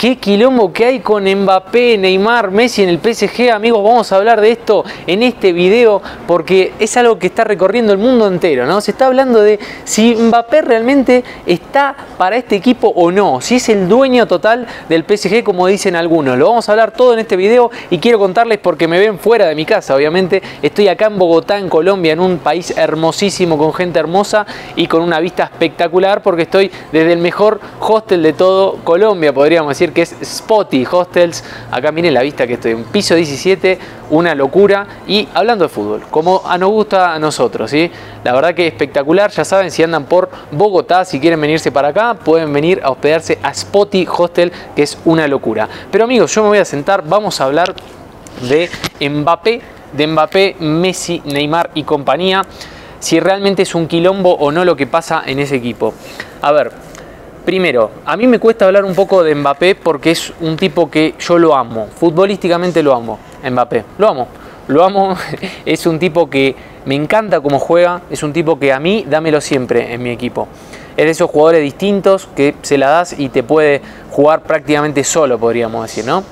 Qué quilombo que hay con Mbappé, Neymar, Messi en el PSG, amigos. Vamos a hablar de esto en este video porque es algo que está recorriendo el mundo entero, ¿no? Se está hablando de si Mbappé realmente está para este equipo o no, si es el dueño total del PSG como dicen algunos. Lo vamos a hablar todo en este video y quiero contarles porque me ven fuera de mi casa, obviamente. Estoy acá en Bogotá, en Colombia, en un país hermosísimo, con gente hermosa y con una vista espectacular porque estoy desde el mejor hostel de todo Colombia, podríamos decir, que es Spotty Hostels. Acá miren la vista que estoy, en piso 17, una locura. Y hablando de fútbol, como nos gusta a nosotros, ¿sí? La verdad que espectacular. Ya saben, si andan por Bogotá, si quieren venirse para acá, pueden venir a hospedarse a Spotty Hostel, que es una locura. Pero amigos, yo me voy a sentar, vamos a hablar de Mbappé, Messi, Neymar y compañía. Si realmente es un quilombo o no lo que pasa en ese equipo. A ver, primero, a mí me cuesta hablar un poco de Mbappé porque es un tipo que yo lo amo. Futbolísticamente lo amo, Mbappé. Lo amo. Es un tipo que me encanta cómo juega. Es un tipo que a mí, dámelo siempre en mi equipo. Es de esos jugadores distintos que se la das y te puede jugar prácticamente solo, podríamos decir, ¿no?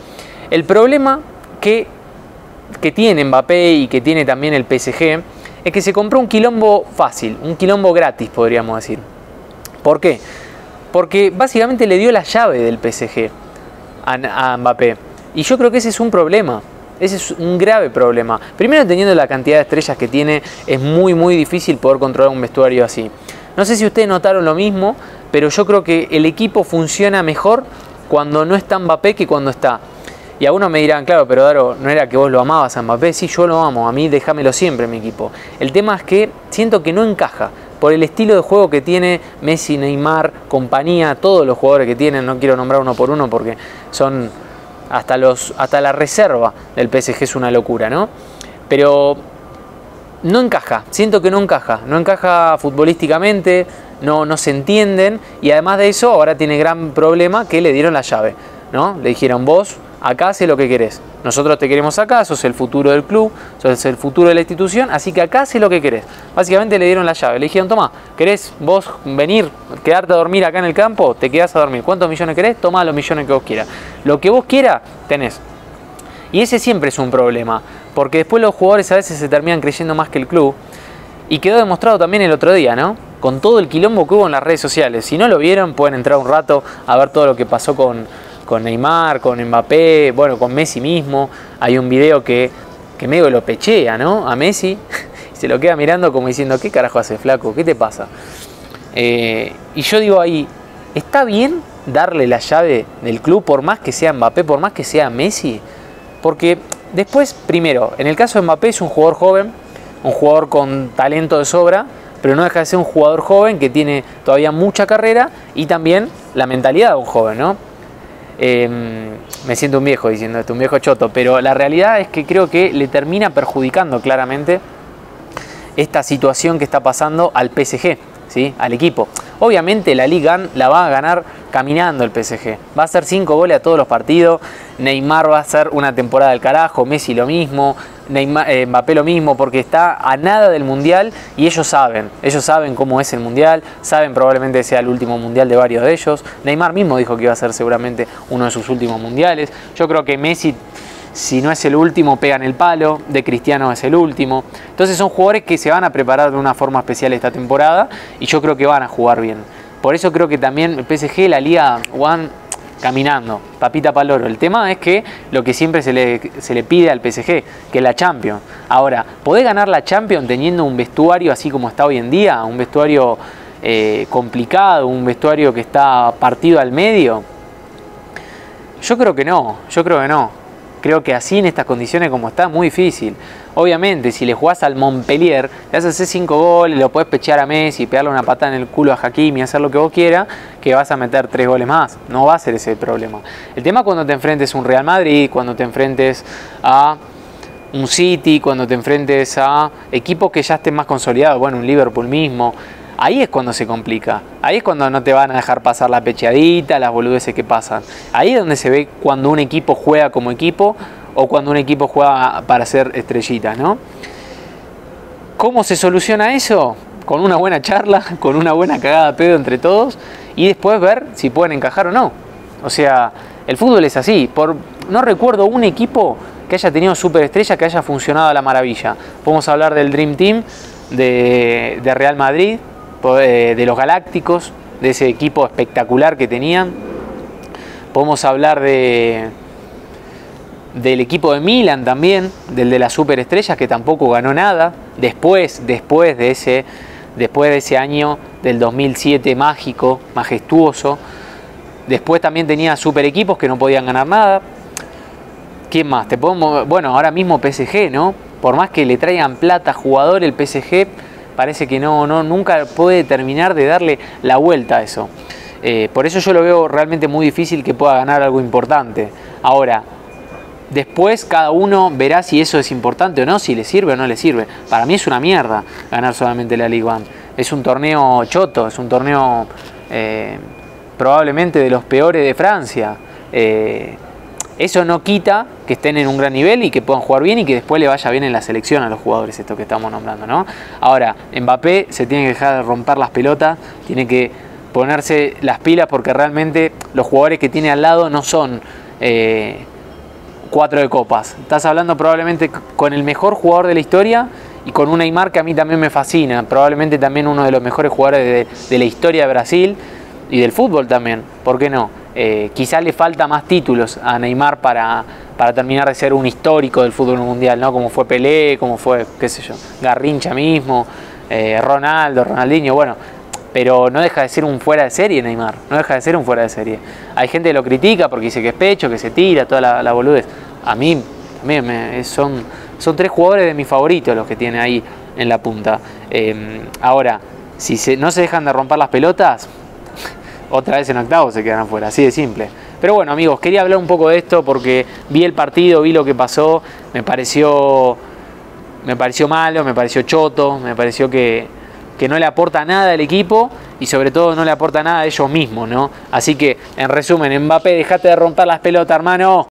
El problema que tiene Mbappé y que tiene también el PSG es que se compró un quilombo fácil, un quilombo gratis, podríamos decir. ¿Por qué? Porque básicamente le dio la llave del PSG a Mbappé. Y yo creo que ese es un problema. Ese es un grave problema. Primero, teniendo la cantidad de estrellas que tiene, es muy difícil poder controlar un vestuario así. No sé si ustedes notaron lo mismo, pero yo creo que el equipo funciona mejor cuando no está Mbappé que cuando está. Y algunos me dirán, claro, pero Daro, ¿no era que vos lo amabas a Mbappé? Sí, yo lo amo, a mí déjamelo siempre en mi equipo. El tema es que siento que no encaja. Por el estilo de juego que tiene Messi, Neymar, compañía, todos los jugadores que tienen, no quiero nombrar uno por uno porque son hasta la reserva del PSG es una locura, ¿no? Pero no encaja, siento que no encaja futbolísticamente, no se entienden y además de eso ahora tiene gran problema que le dieron la llave, ¿no? Le dijeron vos, acá hace lo que querés. Nosotros te queremos acá, sos el futuro del club, sos el futuro de la institución, así que acá hace lo que querés. Básicamente le dieron la llave, le dijeron, tomá, ¿querés vos venir, quedarte a dormir acá en el campo? Te quedás a dormir. ¿Cuántos millones querés? Tomá los millones que vos quieras. Lo que vos quieras, tenés. Y ese siempre es un problema, porque después los jugadores a veces se terminan creyendo más que el club. Y quedó demostrado también el otro día, ¿no? Con todo el quilombo que hubo en las redes sociales. Si no lo vieron, pueden entrar un rato a ver todo lo que pasó con Neymar, con Mbappé, bueno, con Messi mismo. Hay un video que medio lo pechea, ¿no? A Messi. Se lo queda mirando como diciendo, ¿qué carajo hace, flaco? ¿Qué te pasa? Y yo digo ahí, ¿está bien darle la llave del club por más que sea Mbappé, por más que sea Messi? Porque después, primero, en el caso de Mbappé es un jugador joven, un jugador con talento de sobra, pero no deja de ser un jugador joven que tiene todavía mucha carrera y también la mentalidad de un joven, ¿no? Me siento un viejo diciendo esto, un viejo choto, pero la realidad es que creo que le termina perjudicando claramente esta situación que está pasando al PSG, ¿sí? Al equipo. Obviamente la Liga la va a ganar caminando el PSG. Va a hacer 5 goles a todos los partidos. Neymar va a hacer una temporada del carajo. Messi lo mismo. Mbappé lo mismo, porque está a nada del Mundial y ellos saben cómo es el Mundial. Saben probablemente sea el último Mundial de varios de ellos. Neymar mismo dijo que iba a ser seguramente uno de sus últimos Mundiales. Yo creo que Messi, si no es el último, pega en el palo. De Cristiano es el último. Entonces son jugadores que se van a preparar de una forma especial esta temporada y yo creo que van a jugar bien. Por eso creo que también el PSG, la Liga One, caminando, papita pa'l loro. El tema es que lo que siempre se le pide al PSG, que es la Champions. Ahora, ¿podés ganar la Champions teniendo un vestuario así como está hoy en día? Un vestuario complicado, un vestuario que está partido al medio. Yo creo que no. Creo que así en estas condiciones como está, muy difícil. Obviamente, si le jugás al Montpellier, le haces 5 goles, lo podés pechear a Messi, pegarle una patada en el culo a Hakimi, hacer lo que vos quieras, que vas a meter 3 goles más. No va a ser ese el problema. El tema es cuando te enfrentes a un Real Madrid, cuando te enfrentes a un City, cuando te enfrentes a equipos que ya estén más consolidados, bueno, un Liverpool mismo. Ahí es cuando se complica, ahí es cuando no te van a dejar pasar la pecheadita, las boludeces que pasan. Ahí es donde se ve cuando un equipo juega como equipo o cuando un equipo juega para ser estrellitas, ¿no? ¿Cómo se soluciona eso? Con una buena charla, con una buena cagada de pedo entre todos y después ver si pueden encajar o no. O sea, el fútbol es así. No recuerdo un equipo que haya tenido superestrella que haya funcionado a la maravilla. Podemos hablar del Dream Team de Real Madrid, de los Galácticos, de ese equipo espectacular que tenían. Podemos hablar del equipo de Milan también, del de las superestrellas, que tampoco ganó nada. Después de ese año del 2007 mágico, majestuoso. Después también tenía super equipos que no podían ganar nada. ¿Quién más? Bueno, ahora mismo PSG, ¿no? Por más que le traigan plata a jugador, el PSG parece que nunca puede terminar de darle la vuelta a eso. Por eso yo lo veo realmente muy difícil que pueda ganar algo importante. Ahora, después cada uno verá si eso es importante o no, si le sirve o no le sirve. Para mí es una mierda ganar solamente la Ligue 1. Es un torneo choto, es un torneo probablemente de los peores de Francia. Eso no quita que estén en un gran nivel y que puedan jugar bien y que después le vaya bien en la selección a los jugadores, esto que estamos nombrando, ¿no? Ahora, Mbappé se tiene que dejar de romper las pelotas, tiene que ponerse las pilas, porque realmente los jugadores que tiene al lado no son 4 de copas. Estás hablando probablemente con el mejor jugador de la historia y con un Neymar que a mí también me fascina, probablemente también uno de los mejores jugadores de la historia de Brasil y del fútbol también, ¿por qué no? Quizás le falta más títulos a Neymar para terminar de ser un histórico del fútbol mundial, ¿no? Como fue Pelé, como fue, qué sé yo, Garrincha mismo, Ronaldinho, bueno, pero no deja de ser un fuera de serie Neymar, no deja de ser un fuera de serie. Hay gente que lo critica porque dice que es pecho, que se tira, toda la boludez. A mí son 3 jugadores de mis favoritos los que tiene ahí en la punta. Ahora, si no se dejan de romper las pelotas, otra vez en octavos se quedan afuera, así de simple. Pero bueno, amigos, quería hablar un poco de esto porque vi el partido, vi lo que pasó, me pareció malo, me pareció choto, me pareció que no le aporta nada al equipo y sobre todo no le aporta nada a ellos mismos, ¿no? Así que, en resumen, Mbappé, dejate de romper las pelotas, hermano.